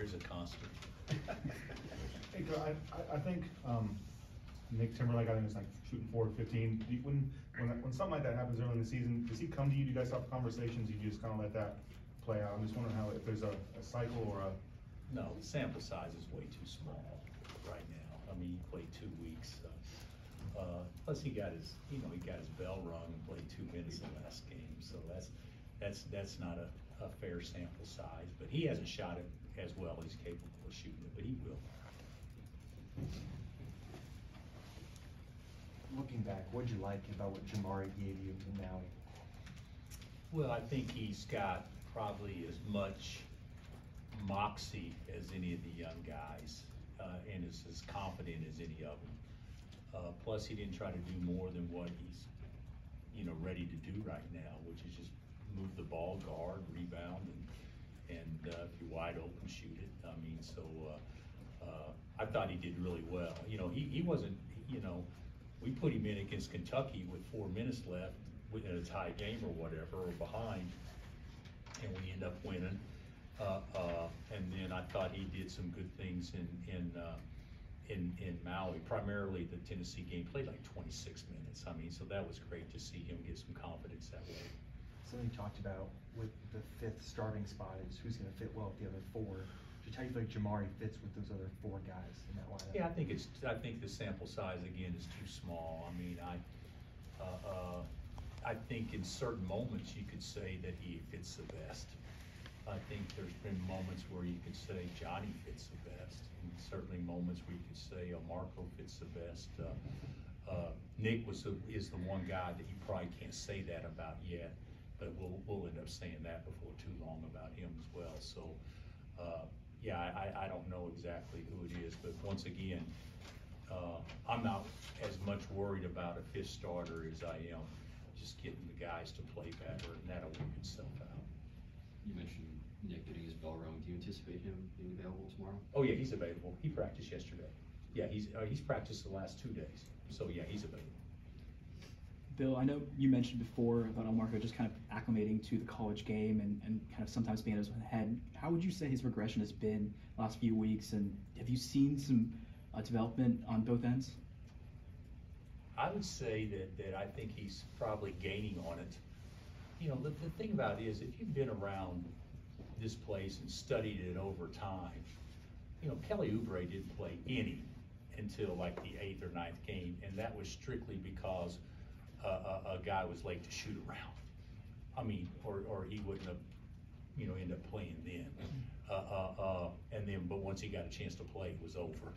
Gary's a constant. Hey, Joe, I think Nick Timberlake, I think, is like shooting 4-15. When something like that happens early in the season, does he come to you? Do you guys have conversations? You just kind of let that play out? I'm just wondering how, if there's a cycle or a. No, the sample size is way too small right now. I mean, he played 2 weeks. Plus, he got his bell rung and played 2 minutes the last game. So that's not a fair sample size. But he hasn't shot it as well as he's capable of shooting it, but he will. Looking back, what'd you like about what Jamari gave you in Maui? Well, I think he's got probably as much moxie as any of the young guys, and is as confident as any of them. Plus, he didn't try to do more than what he's, ready to do right now, which is just move the ball, guard, rebound, and if you're wide open, shoot it. I mean, so I thought he did really well. He wasn't. We put him in against Kentucky with 4 minutes left in a tie game or whatever, or behind, and we end up winning. And then I thought he did some good things in Maui. Primarily, the Tennessee game played like 26 minutes. I mean, so that was great to see him get some confidence that way. Something you talked about with the 5th starting spot is who's going to fit well with the other 4. Just how you feel like Jamari fits with those other 4 guys in that lineup? Yeah, I think the sample size again is too small. I mean, I think in certain moments you could say that he fits the best. I think there's been moments where you could say Johnny fits the best, and certainly moments where you could say Marco fits the best. Nick is the one guy that you probably can't say that about yet, but we'll end up saying that before too long about him as well. So. Yeah, I don't know exactly who it is, but once again, I'm not as much worried about a 5th starter as I am just getting the guys to play better, and that'll work itself out. You mentioned Nick getting his bell rung. Do you anticipate him being available tomorrow? Oh yeah, he's available. He practiced yesterday. Yeah, he's practiced the last 2 days. So yeah, he's available. Bill, I know you mentioned before about Marco just kind of acclimating to the college game and kind of sometimes being at his head. How would you say his progression has been the last few weeks, and have you seen some development on both ends? I would say that I think he's probably gaining on it. The thing about it is, if you've been around this place and studied it over time, Kelly Oubre didn't play any until like the 8th or 9th game, and that was strictly because a guy was late to shoot around. I mean, or he wouldn't have, end up playing then. But once he got a chance to play, it was over.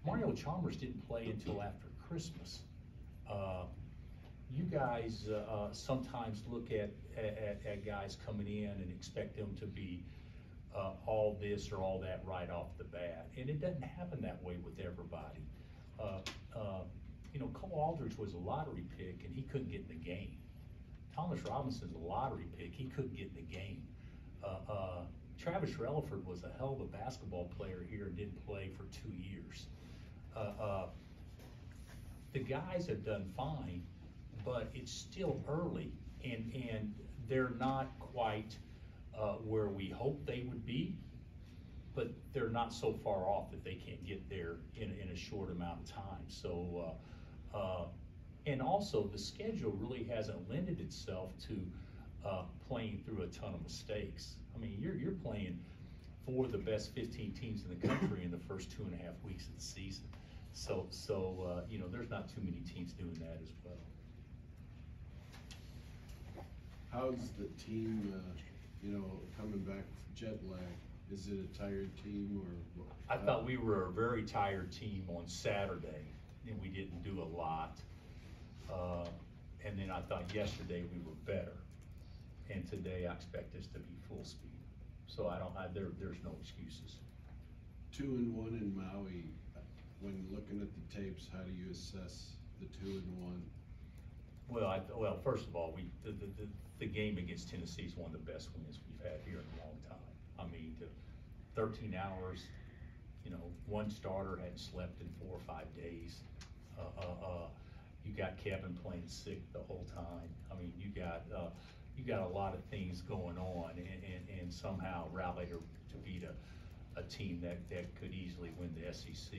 Mario Chalmers didn't play until after Christmas. You guys sometimes look at guys coming in and expect them to be all this or all that right off the bat, and it doesn't happen that way with everybody. Cole Aldridge was a lottery pick, and he couldn't get in the game. Thomas Robinson's a lottery pick, he couldn't get in the game. Travis Relaford was a hell of a basketball player here and didn't play for 2 years. The guys have done fine, but it's still early, and they're not quite where we hope they would be, but they're not so far off that they can't get there in a short amount of time. So, and also the schedule really hasn't lended itself to playing through a ton of mistakes. I mean, you're playing 4 of the best 15 teams in the country in the first 2.5 weeks of the season. So there's not too many teams doing that as well. How's the team, coming back jet lag? Is it a tired team or? I thought we were a very tired team on Saturday, and we didn't do a lot. And then I thought yesterday we were better, and today I expect us to be full speed. So there's no excuses. 2-1 in Maui. When looking at the tapes, how do you assess the 2-1? Well, first of all, the game against Tennessee is one of the best wins we've had here in a long time. I mean, 13 hours, one starter hadn't slept in 4 or 5 days. You got Kevin playing sick the whole time. I mean, you got a lot of things going on, and somehow rallied to beat a team that could easily win the SEC.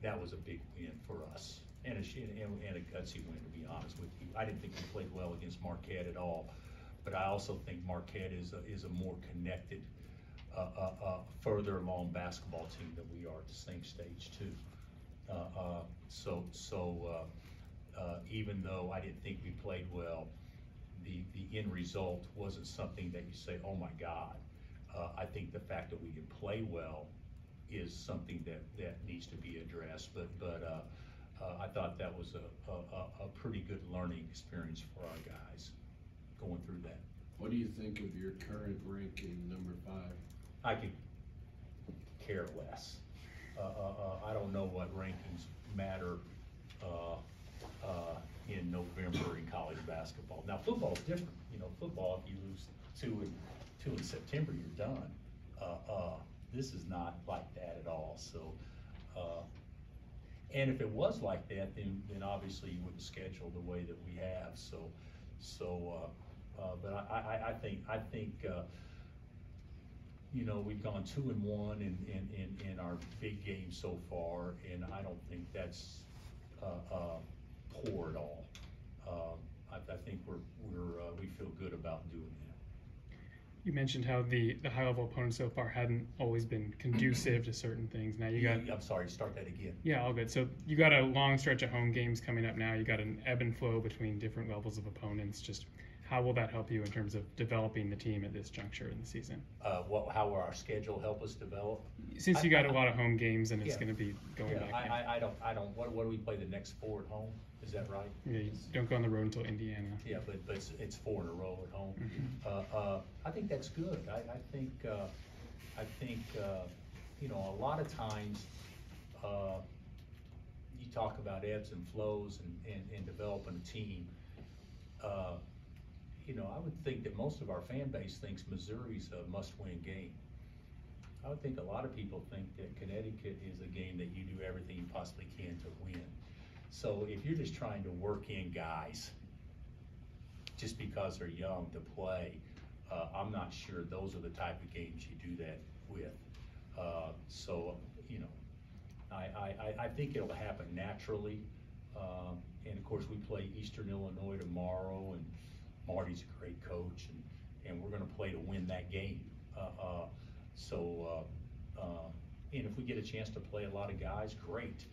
That was a big win for us, and a gutsy win, to be honest with you. I didn't think we played well against Marquette at all, but I also think Marquette is a more connected, further along basketball team than we are at the same stage too. Even though I didn't think we played well, the end result wasn't something that you say, oh my God. I think the fact that we can play well is something that needs to be addressed. But I thought that was a pretty good learning experience for our guys going through that. What do you think of your current ranking, number 5? I could care less. I don't know what rankings matter in November in college basketball. Now football's different. You know, football, if you lose two in September, you're done. This is not like that at all. So, and if it was like that, then obviously you wouldn't schedule the way that we have. But I think you know, we've gone 2-1 in our big game so far, and I don't think that's poor at all. I think we feel good about doing that. You mentioned how the high-level opponents so far hadn't always been conducive to certain things. Now you got. I'm sorry, start that again. Yeah, all good. So you got a long stretch of home games coming up now. You got an ebb and flow between different levels of opponents. Just how will that help you in terms of developing the team at this juncture in the season? How will our schedule help us develop? Since you got a lot of home games and it's going to be going back. I don't. What do we play the next 4 at home? Is that right? Yeah, you don't go on the road until Indiana. Yeah, but it's 4 in a row at home. Mm-hmm. I think that's good. I think you know, a lot of times you talk about ebbs and flows and developing a team. You know, I would think that most of our fan base thinks Missouri's a must-win game. I would think a lot of people think that Connecticut is a game that you do everything you possibly can to win. So if you're just trying to work in guys just because they're young to play, I'm not sure those are the type of games you do that with. So, you know, I think it'll happen naturally. And of course we play Eastern Illinois tomorrow, and Marty's a great coach, and we're gonna play to win that game. And if we get a chance to play a lot of guys, great.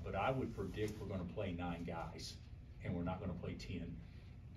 But I would predict we're going to play 9 guys, and we're not going to play 10.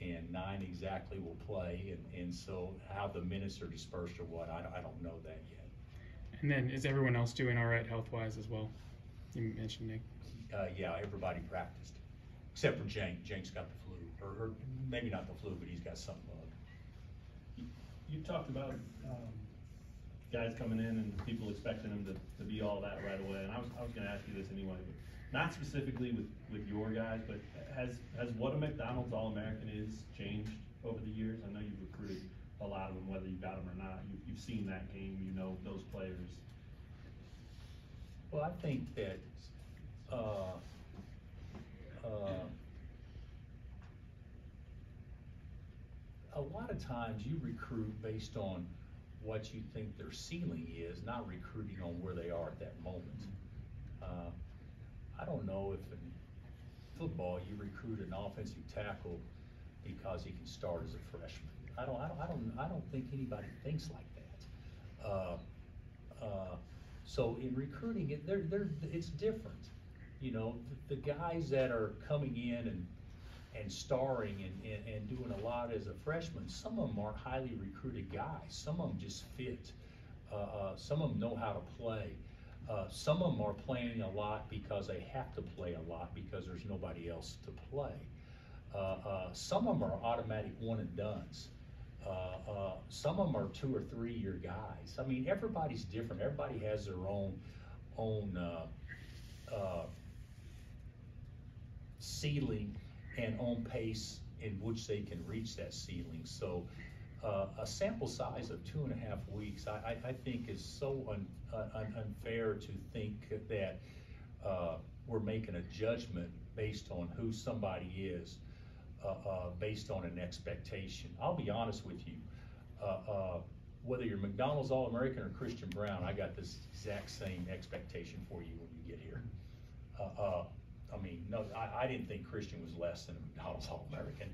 And 9 exactly will play, and so how the minutes are dispersed or what, I don't know that yet. And then is everyone else doing all right health-wise as well? You mentioned Nick. Yeah, everybody practiced, except for Jank. Jank's got the flu, or maybe not the flu, but he's got some bug. You talked about guys coming in and people expecting them to be all that right away, and I was going to ask you this anyway, but not specifically with your guys, but has what a McDonald's All-American is changed over the years? I know you've recruited a lot of them, whether you got them or not. You've seen that game, you know those players. Well, I think that a lot of times you recruit based on what you think their ceiling is, not recruiting on where they are at that moment. I don't know if in football you recruit an offensive tackle because he can start as a freshman. I don't think anybody thinks like that. So in recruiting, it's different. You know, the guys that are coming in and starring and doing a lot as a freshman, some of them aren't highly recruited guys. Some of them just fit. Some of them know how to play. Some of them are playing a lot because they have to play a lot because there's nobody else to play. Some of them are automatic one and dones. Some of them are 2 or 3 year guys. I mean, everybody's different. Everybody has their own ceiling and on pace in which they can reach that ceiling. So a sample size of 2.5 weeks, I think is so unfair to think that we're making a judgment based on who somebody is, based on an expectation. I'll be honest with you. whether you're McDonald's All-American or Christian Brown, I got this exact same expectation for you when you get here. I mean, no, I didn't think Christian was less than a McDonald's All-American,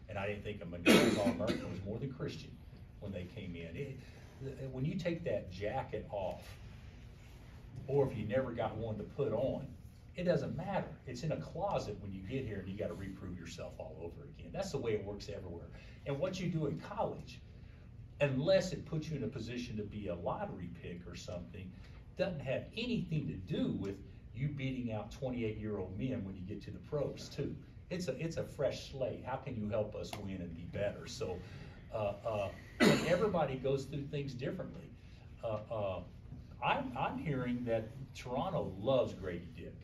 and I didn't think a McDonald's All-American was more than Christian when they came in. When you take that jacket off, or if you never got one to put on, it doesn't matter. It's in a closet when you get here, and you got to reprove yourself all over again. That's the way it works everywhere. And what you do in college, unless it puts you in a position to be a lottery pick or something, doesn't have anything to do with you beating out 28-year-old men when you get to the pros too. It's a fresh slate. How can you help us win and be better? So everybody goes through things differently. I'm hearing that Toronto loves Grady Dick,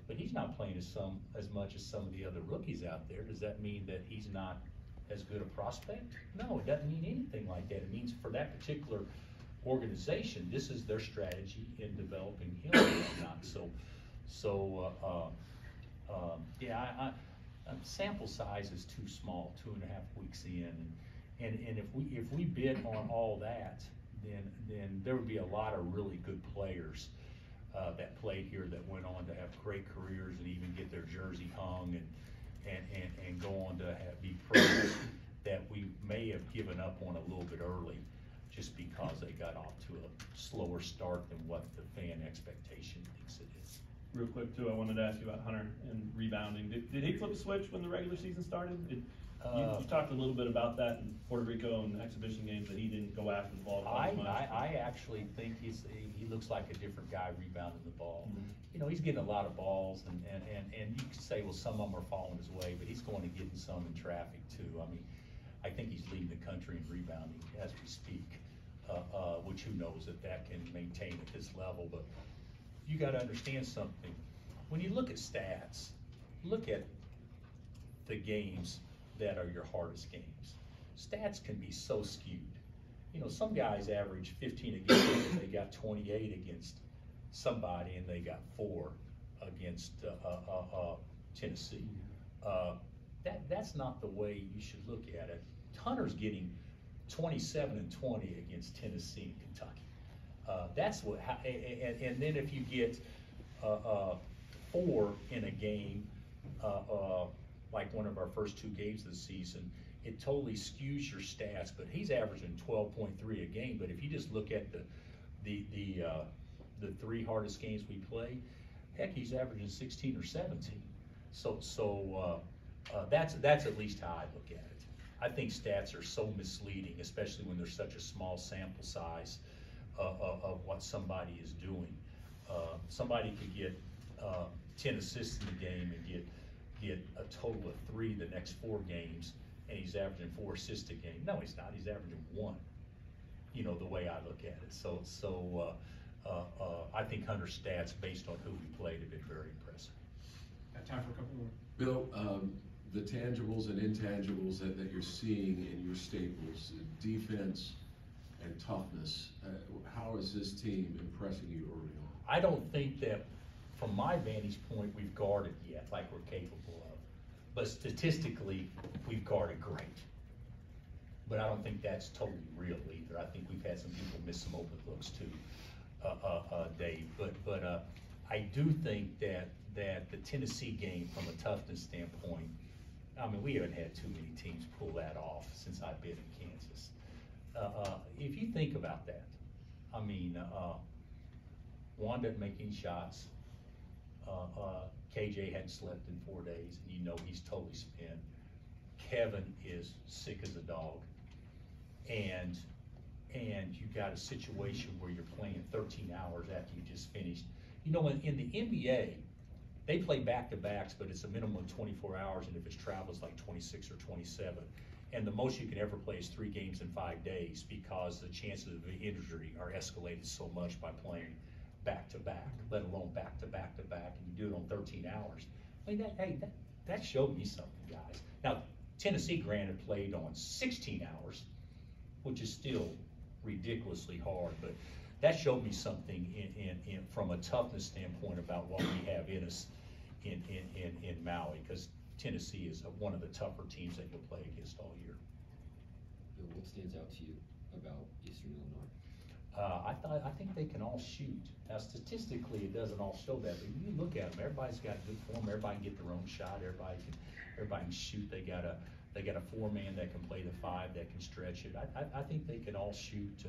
but he's not playing as much as some of the other rookies out there. Does that mean that he's not as good a prospect? No, it doesn't mean anything like that. It means for that particular organization, this is their strategy in developing him and whatnot. Yeah, sample size is too small, 2.5 weeks in, and if we bid on all that, then there would be a lot of really good players that played here that went on to have great careers and even get their jersey hung and go on to be pros that we may have given up on a little bit early just because they got off to a slower start than what the fan expectation thinks it is. Real quick too, I wanted to ask you about Hunter and rebounding. Did he flip a switch when the regular season started? You talked a little bit about that in Puerto Rico and exhibition games, that he didn't go after the ball as much. I actually think he looks like a different guy rebounding the ball. Mm-hmm. You know, he's getting a lot of balls, and you could say, well, some of them are falling his way, but he's going to get some in traffic too. I mean, I think he's leading the country in rebounding as we speak, which who knows if that can maintain at this level. But you got to understand something. When you look at stats, look at the games that are your hardest games. Stats can be so skewed. You know, some guys average 15 a game and they got 28 against somebody, and they got 4 against Tennessee. That's not the way you should look at it. Hunter's getting 27 and 20 against Tennessee and Kentucky. That's what, and then if you get 4 in a game, like one of our first 2 games of the season, it totally skews your stats. But he's averaging 12.3 a game. But if you just look at the 3 hardest games we play, heck, he's averaging 16 or 17. So that's at least how I look at it. I think stats are so misleading, especially when there's such a small sample size of what somebody is doing. Somebody could get 10 assists in the game and get a total of 3 the next 4 games, and he's averaging 4 assists a game. No, he's not. He's averaging 1. You know, the way I look at it. So I think Hunter's stats, based on who we played, have been very impressive. Got time for a couple more. Bill, the tangibles and intangibles that you're seeing in your staples, defense and toughness, how is this team impressing you early on? I don't think that, from my vantage point, we've guarded yet like we're capable of. But statistically, we've guarded great. But I don't think that's totally real either. I think we've had some people miss some open looks too, Dave. But I do think that the Tennessee game, from a toughness standpoint, I mean, we haven't had too many teams pull that off since I've been in Kansas. If you think about that, I mean, Juan doesn't make any shots. KJ hadn't slept in 4 days, and you know he's totally spent. Kevin is sick as a dog, and you got a situation where you're playing 13 hours after you just finished. You know, in the NBA, they play back-to-backs, but it's a minimum of 24 hours, and if it's travel, it's like 26 or 27. And the most you can ever play is 3 games in 5 days, because the chances of injury are escalated so much by playing back-to-back, let alone back-to-back-to-back, and you do it on 13 hours. I mean, that showed me something, guys. Now, Tennessee, granted, played on 16 hours, which is still ridiculously hard, but that showed me something in from a toughness standpoint about what we have in us in Maui, because Tennessee is one of the tougher teams that you'll play against all year. Bill, what stands out to you about Eastern Illinois? I think they can all shoot. Now statistically, it doesn't all show that, but you look at them, everybody's got good form, everybody can get their own shot, everybody can shoot. They got a 4-man that can play the 5, that can stretch it. I think they can all shoot.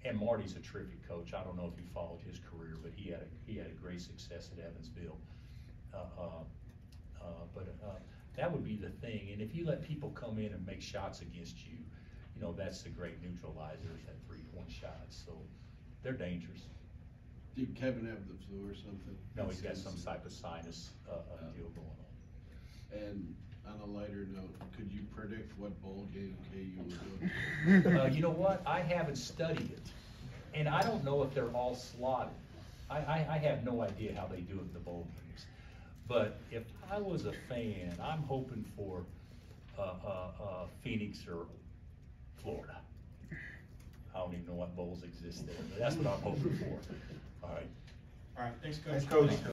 And Marty's a terrific coach. I don't know if you followed his career, but he had a great success at Evansville. That would be the thing. And if you let people come in and make shots against you, you know, that's the great neutralizers at 3-point shots. So they're dangerous. Did Kevin have the flu or something? No, he's got some type of sinus deal going on. And on a lighter note, could you predict what bowl game KU will go to? You know what? I haven't studied it, and I don't know if they're all slotted. I have no idea how they do it in the bowl games. But if I was a fan, I'm hoping for Phoenix or Florida. I don't even know what bowls exist there, but that's what I'm hoping for. All right. All right, thanks, Coach.